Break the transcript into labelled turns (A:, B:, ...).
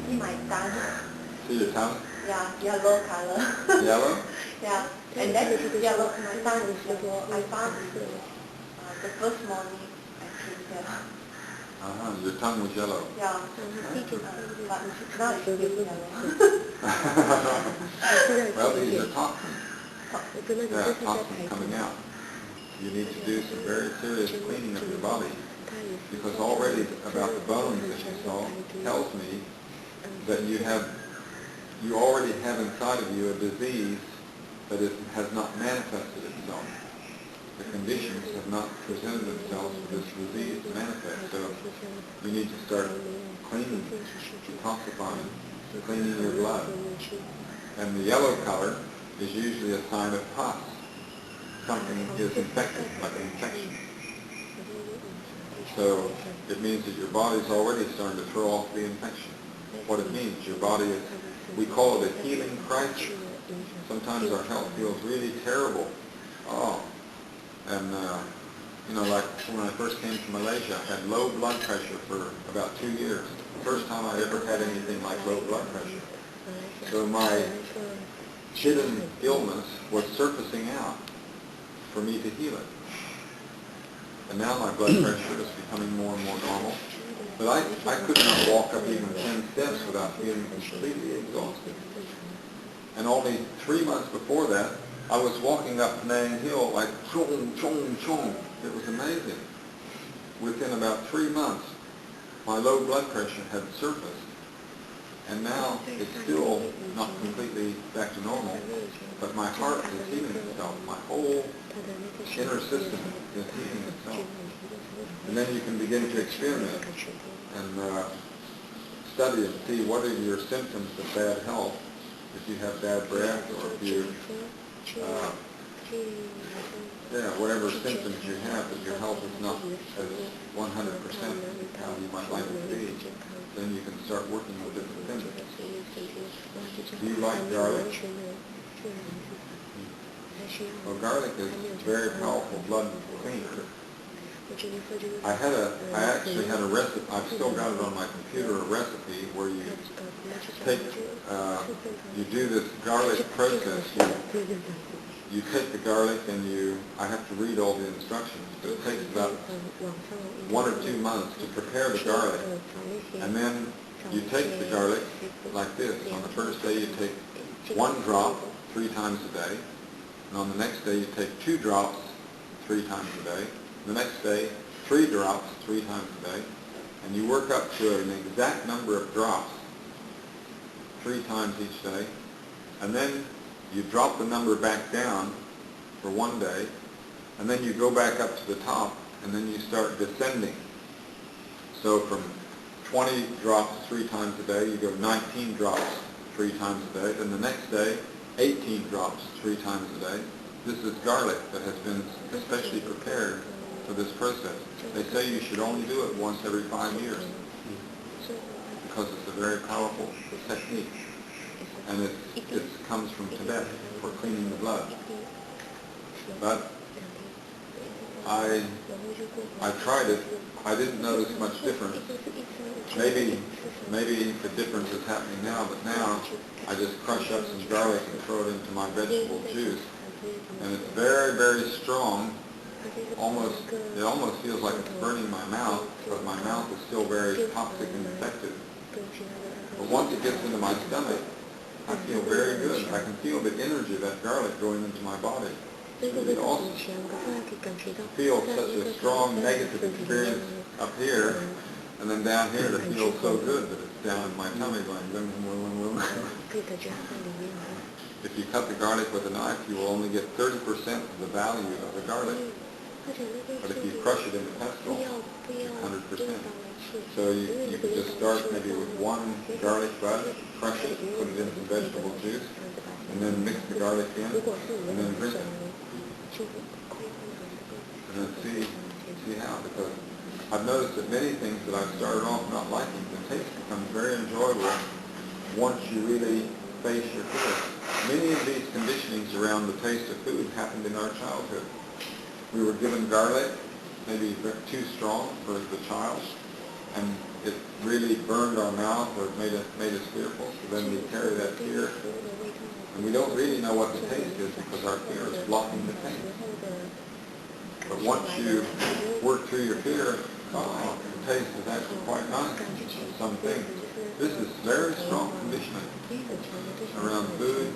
A: in my tongue.
B: See your tongue?
A: Yeah, yellow color.
B: Yellow?
A: Yeah, and that is yellow. My tongue is yellow. I found it the first morning I came here.
B: Your tongue was yellow.
A: Yeah, but now it's still yellow.
B: Well, these are toxins. Yeah, toxins coming out. You need to do some very serious cleaning of your body, because already about the bones that you saw tells me that you already have inside of you a disease that has not manifested itself. The conditions have not presented themselves for this disease to manifest. So you need to start cleaning, detoxifying, cleaning your blood. And the yellow color is usually a sign of pus. Something is infected, like an infection. So it means that your body's already starting to throw off the infection. What it means, your body is, we call it a healing crisis. Sometimes our health feels really terrible. And like when I first came to Malaysia, I had low blood pressure for about 2 years. The first time I ever had anything like low blood pressure. So my hidden illness was surfacing out for me to heal it. And now my blood pressure is becoming more and more normal. But I could not walk up even 10 steps without feeling completely exhausted. And only 3 months before that, I was walking up Penang Hill like chong, chong, chong. It was amazing. Within about 3 months, my low blood pressure had surfaced. And now it's still not completely back to normal, but my heart is healing itself. My whole inner system is healing itself. And then you can begin to experiment and study and see what are your symptoms of bad health. If you have bad breath, or if you, whatever symptoms you have, that your health is not as 100% how you might like it to be, then you can start working with different things. Do you like garlic? Well, garlic is a very powerful blood cleaner. I actually had a recipe, I've still got it on my computer, a recipe where you take, you do this garlic process. You take the garlic and I have to read all the instructions, but it takes about 1 or 2 months to prepare the garlic. And then you take the garlic like this. On the first day you take 1 drop 3 times a day. And on the next day you take 2 drops 3 times a day. The next day, 3 drops 3 times a day. And you work up to an exact number of drops 3 times each day. And then you drop the number back down for 1 day. And then you go back up to the top, and then you start descending. So from 20 drops 3 times a day, you go 19 drops 3 times a day. Then the next day, 18 drops 3 times a day. This is garlic that has been especially prepared for this process. They say you should only do it once every 5 years, because it's a very powerful technique. And it comes from Tibet for cleaning the blood. But I tried it. I didn't notice much difference. Maybe the difference is happening now, but now I just crush up some garlic and throw it into my vegetable juice. And it's very, very strong. It almost feels like it's burning my mouth, but my mouth is still very toxic and infected. But once it gets into my stomach, I feel very good. I can feel the energy of that garlic going into my body. It's really awesome. I feel such a strong negative experience up here, and then down here it feels so good that it's down in my tummy going boom, boom, boom, boom. If you cut the garlic with a knife, you will only get 30% of the value of the garlic. But if you crush it in the pestle, it's 100%. So you could just start maybe with 1 garlic bud, crush it, put it in some vegetable juice, and then mix the garlic in, and then drink it. And then see how, because I've noticed that many things that I've started off not liking, the taste becomes very enjoyable once you really face your fears. Many of these conditionings around the taste of food happened in our childhood. We were given garlic, maybe too strong for the child, and it really burned our mouth or made us fearful. So then we carry that fear, and we don't really know what the taste is because our fear is blocking the taste. But once you work through your fear, oh, the taste is actually quite nice. Some things. This is very strong conditioning around food.